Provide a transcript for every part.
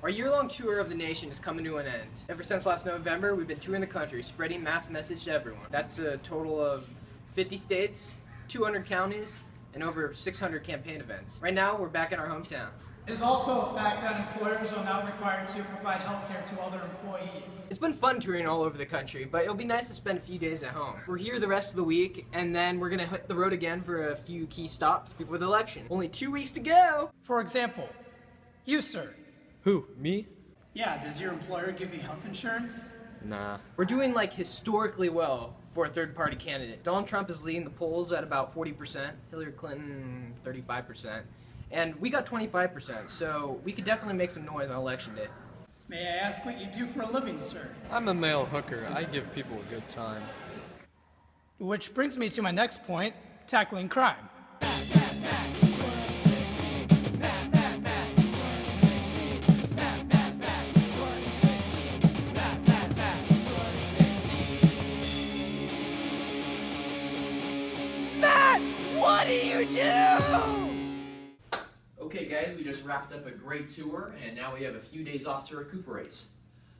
Our year-long tour of the nation is coming to an end. Ever since last November, we've been touring the country, spreading Matt's message to everyone. That's a total of 50 states, 200 counties, and over 600 campaign events. Right now, we're back in our hometown. It is also a fact that employers are now required to provide health care to all their employees. It's been fun touring all over the country, but it'll be nice to spend a few days at home. We're here the rest of the week, and then we're gonna hit the road again for a few key stops before the election. Only 2 weeks to go! For example, you, sir. Who, me? Yeah, does your employer give you health insurance? Nah. We're doing like historically well for a third-party candidate. Donald Trump is leading the polls at about 40%, Hillary Clinton 35%, and we got 25%, so we could definitely make some noise on election day. May I ask what you do for a living, sir? I'm a male hooker. I give people a good time. Which brings me to my next point, tackling crime. What do you do? Okay guys, we just wrapped up a great tour and now we have a few days off to recuperate.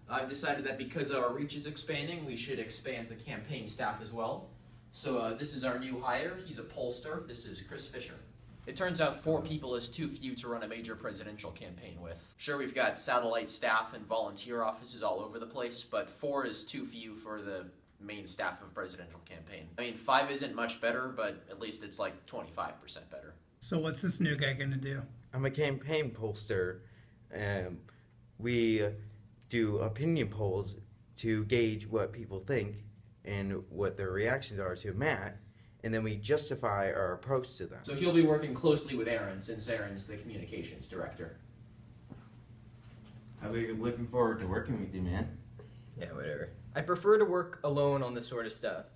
I've decided that because our reach is expanding, we should expand the campaign staff as well. So this is our new hire. He's a pollster. This is Chris Fisher. It turns out 4 people is too few to run a major presidential campaign with. Sure, we've got satellite staff and volunteer offices all over the place, but 4 is too few for the main staff of a presidential campaign. I mean, 5 isn't much better, but at least it's like 25% better. So what's this new guy gonna do? I'm a campaign pollster. We do opinion polls to gauge what people think and what their reactions are to Matt, and then we justify our approach to them. So he'll be working closely with Aaron, since Aaron's the communications director. I'll be looking forward to working with you, man. Yeah, whatever. I prefer to work alone on this sort of stuff.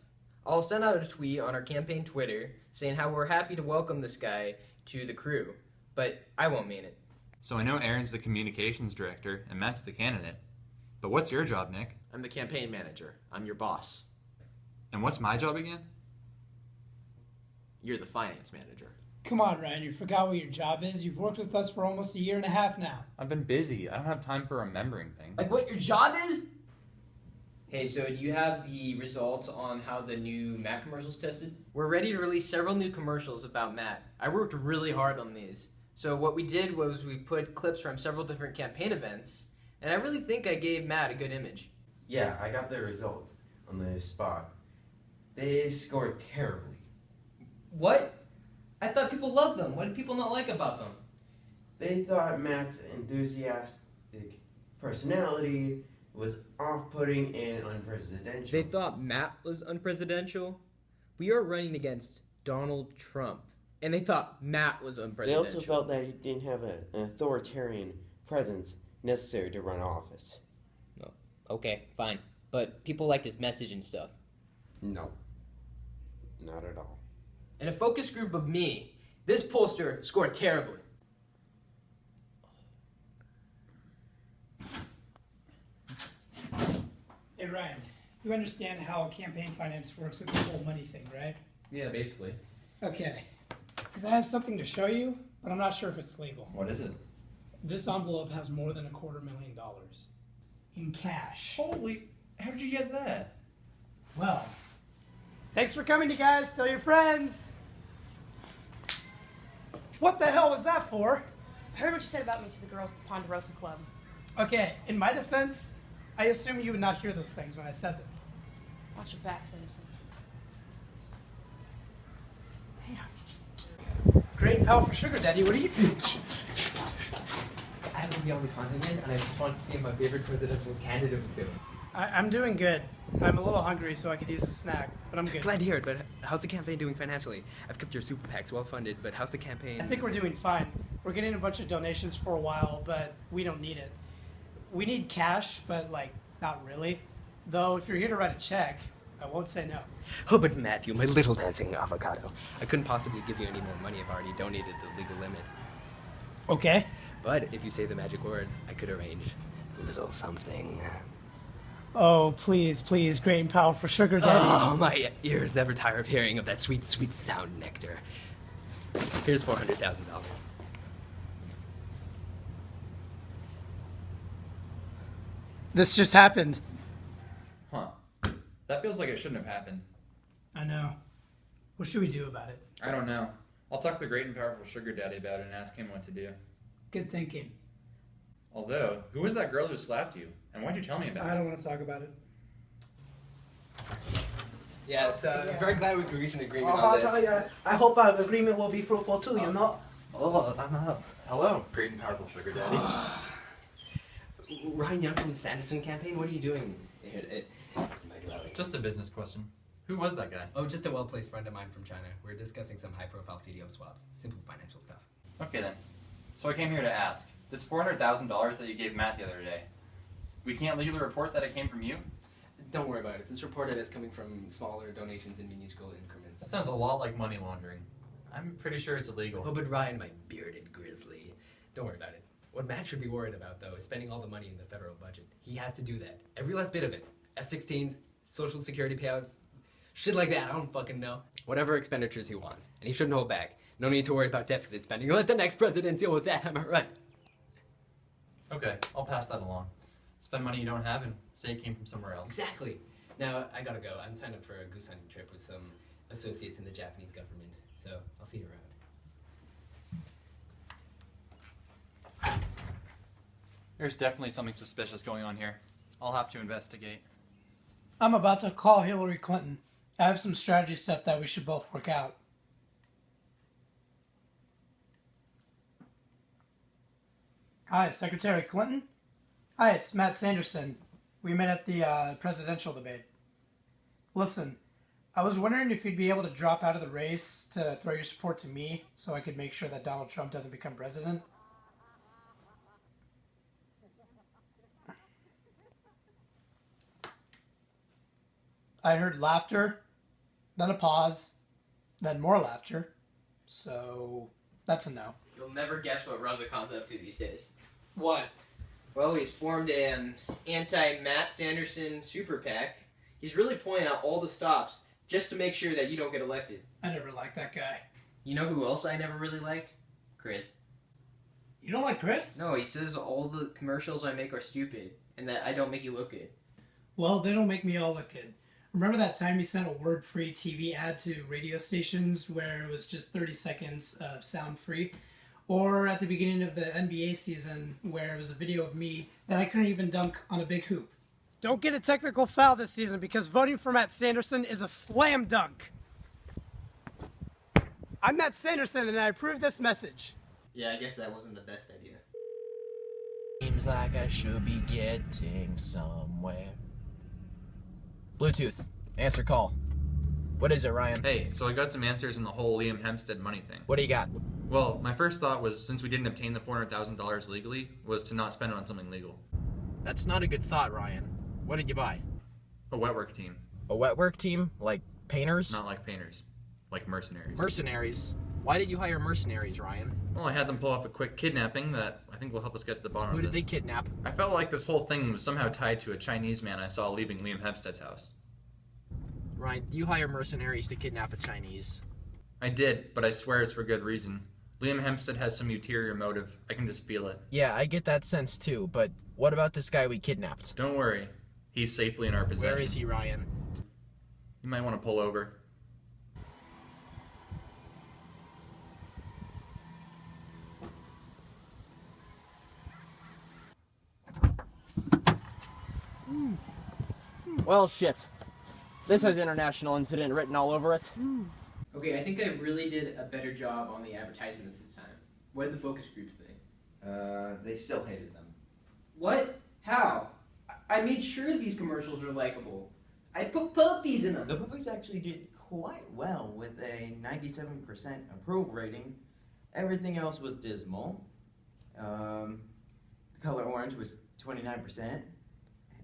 I'll send out a tweet on our campaign Twitter saying how we're happy to welcome this guy to the crew, but I won't mean it. So I know Aaron's the communications director and Matt's the candidate. But what's your job, Nick? I'm the campaign manager. I'm your boss. And what's my job again? You're the finance manager. Come on, Ryan, you forgot what your job is? You've worked with us for almost a year and a half now. I've been busy. I don't have time for remembering things. Like what your job is? Hey, so do you have the results on how the new Matt commercials tested? We're ready to release several new commercials about Matt. I worked really hard on these. So what we did was we put clips from several different campaign events, and I really think I gave Matt a good image. Yeah, I got the results on the spot. They scored terribly. What? I thought people loved them. What did people not like about them? They thought Matt's enthusiastic personality was off-putting and unpresidential. They thought Matt was unpresidential. We are running against Donald Trump, and they thought Matt was unpresidential. They also felt that he didn't have an authoritarian presence necessary to run office. Oh, okay, fine. But people liked his message and stuff. No. Not at all. In a focus group of me, this pollster scored terribly. Hey, Ryan, you understand how campaign finance works with the whole money thing, right? Yeah, basically. Okay. Because I have something to show you, but I'm not sure if it's legal. What is it? This envelope has more than $250,000 in cash. Holy, how did you get that? Well, thanks for coming, you guys. Tell your friends. What the hell was that for? I heard what you said about me to the girls at the Ponderosa Club. Okay, in my defense, I assume you would not hear those things when I said them. Watch your back, Sanderson. Damn. Great pal for sugar daddy, what do you do? I haven't been on the continent, and I just wanted to see what my favorite presidential candidate was doing. I'm doing good. I'm a little hungry, so I could use a snack, but I'm good. Glad to hear it, but how's the campaign doing financially? I've kept your super PACs well funded, but how's the campaign? I think we're doing fine. We're getting a bunch of donations for a while, but we don't need it. We need cash, but like, not really. Though, if you're here to write a check, I won't say no. Oh, but Matthew, my little dancing avocado. I couldn't possibly give you any more money. I've already donated the legal limit. Okay. But if you say the magic words, I could arrange a little something. Oh, please, please, great and powerful sugar daddy. Oh, my ears never tire of hearing of that sweet, sweet sound nectar. Here's $400,000. This just happened. Huh. That feels like it shouldn't have happened. I know. What should we do about it? I don't know. I'll talk to the great and powerful sugar daddy about it and ask him what to do. Good thinking. Although, who was that girl who slapped you? And why'd you tell me about it? I don't want to talk about it. Yeah, so I'm very glad we could reach an agreement on this. I hope our agreement will be fruitful too, you know? Oh, I'm out. Hello, great and powerful sugar daddy. Ryan Young from the Sanderson campaign, what are you doing here? Just a business question. Who was that guy? Oh, just a well-placed friend of mine from China. We're discussing some high-profile CDO swaps. Simple financial stuff. Okay then. So I came here to ask. This $400,000 that you gave Matt the other day, we can't legally report that it came from you? Don't worry about it. It's reported as coming from smaller donations in minuscule increments. That sounds a lot like money laundering. I'm pretty sure it's illegal. Oh, but Ryan, my bearded grizzly. Don't worry about it. What Matt should be worried about, though, is spending all the money in the federal budget. He has to do that. Every last bit of it. F-16s, Social Security payouts, shit like that. I don't fucking know. Whatever expenditures he wants. And he shouldn't hold back. No need to worry about deficit spending. Let the next president deal with that, am I right? Okay, I'll pass that along. Spend money you don't have and say it came from somewhere else. Exactly. Now, I gotta go. I'm signed up for a goose hunting trip with some associates in the Japanese government. So, I'll see you around. There's definitely something suspicious going on here. I'll have to investigate. I'm about to call Hillary Clinton. I have some strategy stuff that we should both work out. Hi, Secretary Clinton. Hi, it's Matt Sanderson. We met at the presidential debate. Listen, I was wondering if you'd be able to drop out of the race to throw your support to me so I could make sure that Donald Trump doesn't become president. I heard laughter, then a pause, then more laughter. So, that's a no. You'll never guess what Razakhan's up to these days. What? Well, he's formed an anti-Matt Sanderson super PAC. He's really pointing out all the stops just to make sure that you don't get elected. I never liked that guy. You know who else I never really liked? Chris. You don't like Chris? No, he says all the commercials I make are stupid and that I don't make you look good. Well, they don't make me all look good. Remember that time you sent a word-free TV ad to radio stations where it was just 30 seconds of sound-free? Or at the beginning of the NBA season where it was a video of me that I couldn't even dunk on a big hoop? Don't get a technical foul this season because voting for Matt Sanderson is a slam dunk. I'm Matt Sanderson and I approve this message. Yeah, I guess that wasn't the best idea. Seems like I should be getting somewhere. Bluetooth. Answer call. What is it, Ryan? Hey, so I got some answers in the whole Liam Hempstead money thing. What do you got? Well, my first thought was, since we didn't obtain the $400,000 legally, was to not spend it on something legal. That's not a good thought, Ryan. What did you buy? A wet work team. A wet work team? Like painters? Not like painters. Like mercenaries. Mercenaries? Why did you hire mercenaries, Ryan? Well, I had them pull off a quick kidnapping that I think will help us get to the bottom Who of this. did they kidnap? I felt like this whole thing was somehow tied to a Chinese man I saw leaving Liam Hempstead's house. Ryan, you hire mercenaries to kidnap a Chinese. I did, but I swear it's for good reason. Liam Hempstead has some ulterior motive. I can just feel it. Yeah, I get that sense too, but what about this guy we kidnapped? Don't worry. He's safely in our possession. Where is he, Ryan? You might want to pull over. Well, shit. This has international incident written all over it. Okay, I think I really did a better job on the advertisements this time. What did the focus groups think? They still hated them. What? How? I made sure these commercials were likable. I put puppies in them. The puppies actually did quite well with a 97% approval rating. Everything else was dismal. The color orange was 29%.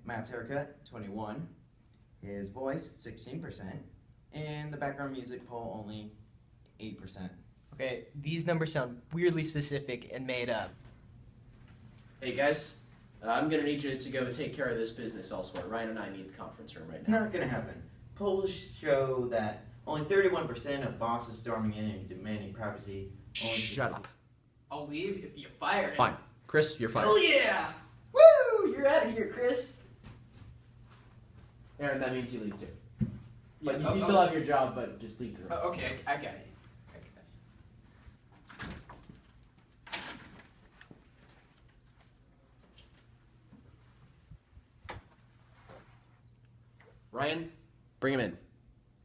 Matt's haircut, 21%. His voice, 16%. And the background music poll, only 8%. Okay, these numbers sound weirdly specific and made up. Hey guys, I'm gonna need you to go take care of this business elsewhere. Ryan and I need the conference room right now. Not gonna happen. Polls show that only 31% of bosses storming in and demanding privacy. Shut up. I'll leave if you fire him. Fine. Chris, you're fired. Oh yeah! Woo! You're out of here. here, Chris. Aaron, that means you leave too. But Yeah, you still have your job, but just leave the room. Okay, I got it. Ryan, bring him in.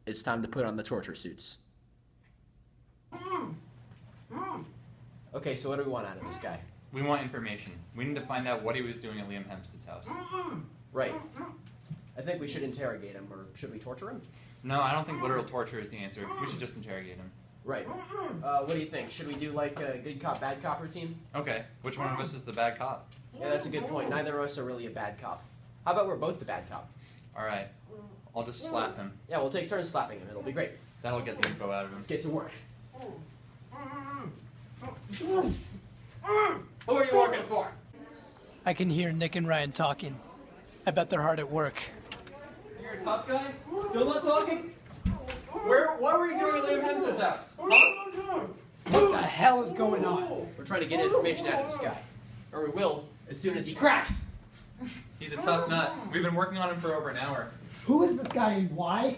It's time to put on the torture suits. Okay, so what do we want out of this guy? We want information. We need to find out what he was doing at Liam Hempstead's house. Right. I think we should interrogate him, or should we torture him? No, I don't think literal torture is the answer. We should just interrogate him. Right. What do you think? Should we do like a good cop, bad cop routine? Okay, which one of us is the bad cop? Yeah, that's a good point. Neither of us are really a bad cop. How about we're both the bad cop? Alright, I'll just slap him. Yeah, we'll take turns slapping him. It'll be great. That'll get the info out of him. Let's get to work. Who are you working for? I can hear Nick and Ryan talking. I bet they're hard at work. You're a tough guy? Still not talking? What were you doing at Liam Hempstead's house? Huh? What the hell is going on? We're trying to get information out of this guy. Or we will, as soon as he cracks. He's a tough nut. We've been working on him for over an hour. Who is this guy and why?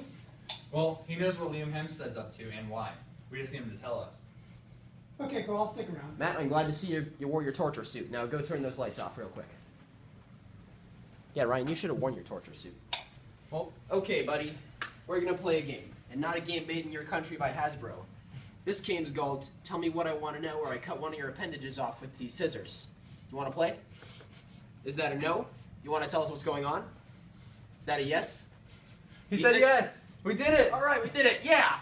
Well, he knows what Liam Hempstead's up to and why. We just need him to tell us. Okay, cool. I'll stick around. Matt, I'm glad to see you wore your torture suit. Now go turn those lights off real quick. Yeah, Ryan, you should have worn your torture suit. Well, okay, buddy. We're going to play a game. And not a game made in your country by Hasbro. This game's called Tell Me What I Want to Know, or I cut one of your appendages off with these scissors. You want to play? Is that a no? You want to tell us what's going on? Is that a yes? He said yes. We did it. All right, we did it. Yeah.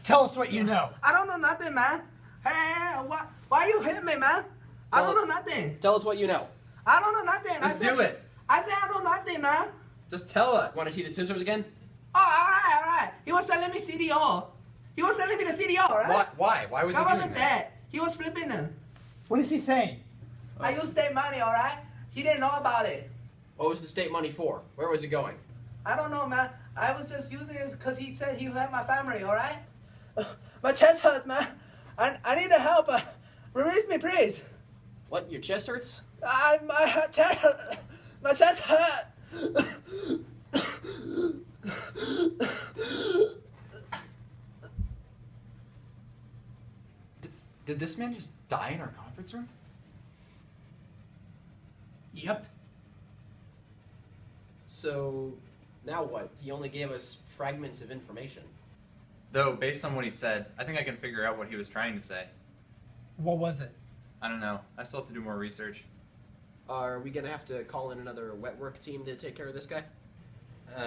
Tell us what you know. I don't know nothing, man. Hey, why you hit me, man? I don't know nothing. Tell us what you know. I don't know nothing. Just do it. I said I know nothing, man. Just tell us. Want to see the scissors again? Oh, all right. He was selling me CDO. He was selling me the CDO, right? Why? Why was he doing Government that? debt. He was flipping them. What is he saying? I used state money, all right? He didn't know about it. What was the state money for? Where was it going? I don't know, man. I was just using it because he said he helped my family, all right? My chest hurts, man. I need the help. Release me, please. What? Your chest hurts? My chest hurt. Did this man just die in our conference room? Yep. So, now what? He only gave us fragments of information. Though, based on what he said, I think I can figure out what he was trying to say. What was it? I don't know. I still have to do more research. Are we gonna have to call in another wet work team to take care of this guy?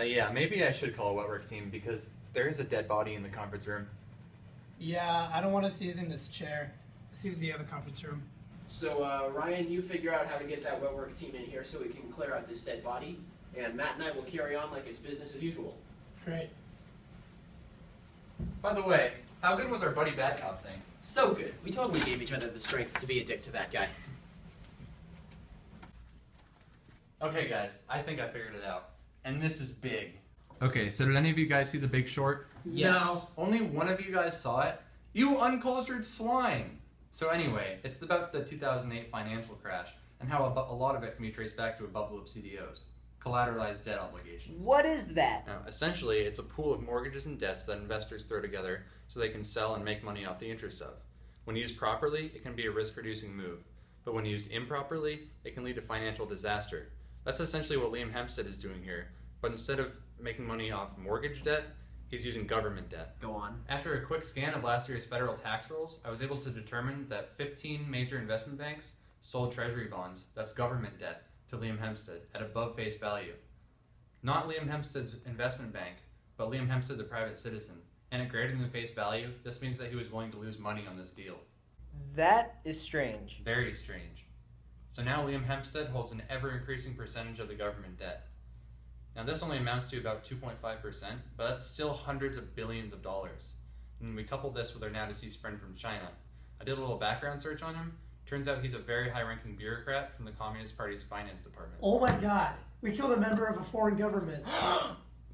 Yeah, maybe I should call a wet work team because there is a dead body in the conference room. Yeah, I don't want us using this chair. Let's use the other conference room. So, Ryan, you figure out how to get that wet work team in here so we can clear out this dead body, and Matt and I will carry on like it's business as usual. Great. By the way, how good was our buddy bad cop thing? So good. We totally gave each other the strength to be a dick to that guy. Okay, guys, I think I figured it out. And this is big. Okay, so did any of you guys see The Big Short? Yes. No, only one of you guys saw it. You uncultured swine! So anyway, it's about the 2008 financial crash and how a lot of it can be traced back to a bubble of CDOs, collateralized debt obligations. What is that? Now, essentially, it's a pool of mortgages and debts that investors throw together so they can sell and make money off the interest of. When used properly, it can be a risk-reducing move, but when used improperly, it can lead to financial disaster. That's essentially what Liam Hempstead is doing here, but instead of making money off mortgage debt, he's using government debt. Go on. After a quick scan of last year's federal tax rolls, I was able to determine that 15 major investment banks sold treasury bonds, that's government debt, to Liam Hempstead at above face value. Not Liam Hempstead's investment bank, but Liam Hempstead, the private citizen. And at greater than face value, this means that he was willing to lose money on this deal. That is strange. Very strange. So now Liam Hempstead holds an ever-increasing percentage of the government debt. Now this only amounts to about 2.5%, but that's still hundreds of billions of dollars. And we couple this with our now deceased friend from China. I did a little background search on him. Turns out he's a very high-ranking bureaucrat from the Communist Party's finance department. Oh my god, we killed a member of a foreign government.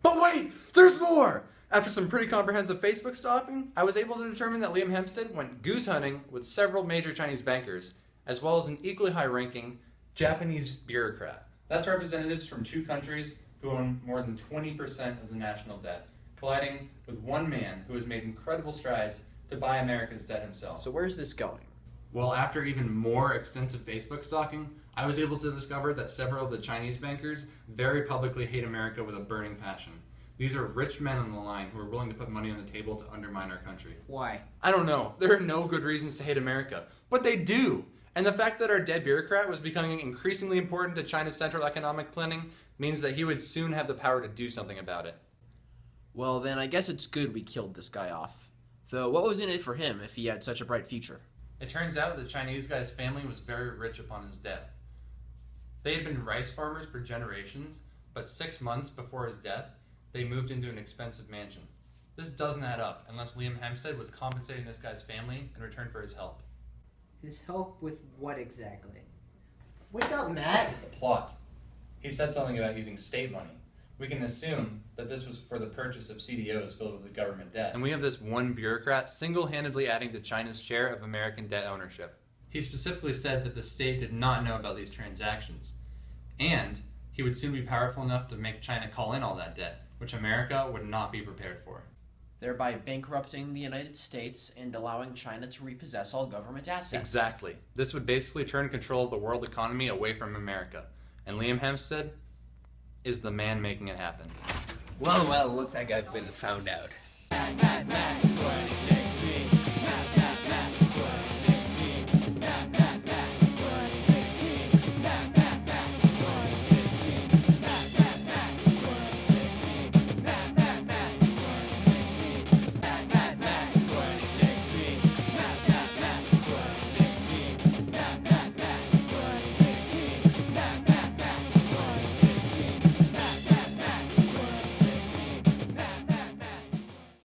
But wait, there's more! After some pretty comprehensive Facebook stalking, I was able to determine that Liam Hempstead went goose hunting with several major Chinese bankers, as well as an equally high-ranking Japanese bureaucrat. That's representatives from 2 countries who own more than 20% of the national debt, colliding with one man who has made incredible strides to buy America's debt himself. So where's this going? Well, after even more extensive Facebook stalking, I was able to discover that several of the Chinese bankers very publicly hate America with a burning passion. These are rich men on the line who are willing to put money on the table to undermine our country. Why? I don't know. There are no good reasons to hate America, but they do. And the fact that our dead bureaucrat was becoming increasingly important to China's central economic planning means that he would soon have the power to do something about it. Well, then I guess it's good we killed this guy off. Though, what was in it for him if he had such a bright future? It turns out the Chinese guy's family was very rich upon his death. They had been rice farmers for generations, but 6 months before his death, they moved into an expensive mansion. This doesn't add up unless Liam Hempstead was compensating this guy's family in return for his help. His help with what exactly? Wake up, Matt! The plot. He said something about using state money. We can assume that this was for the purchase of CDOs filled with the government debt. And we have this one bureaucrat single-handedly adding to China's share of American debt ownership. He specifically said that the state did not know about these transactions. And he would soon be powerful enough to make China call in all that debt, which America would not be prepared for. Thereby bankrupting the United States and allowing China to repossess all government assets. Exactly. This would basically turn control of the world economy away from America. And Liam Hempstead is the man making it happen. Well, looks like I've been found out.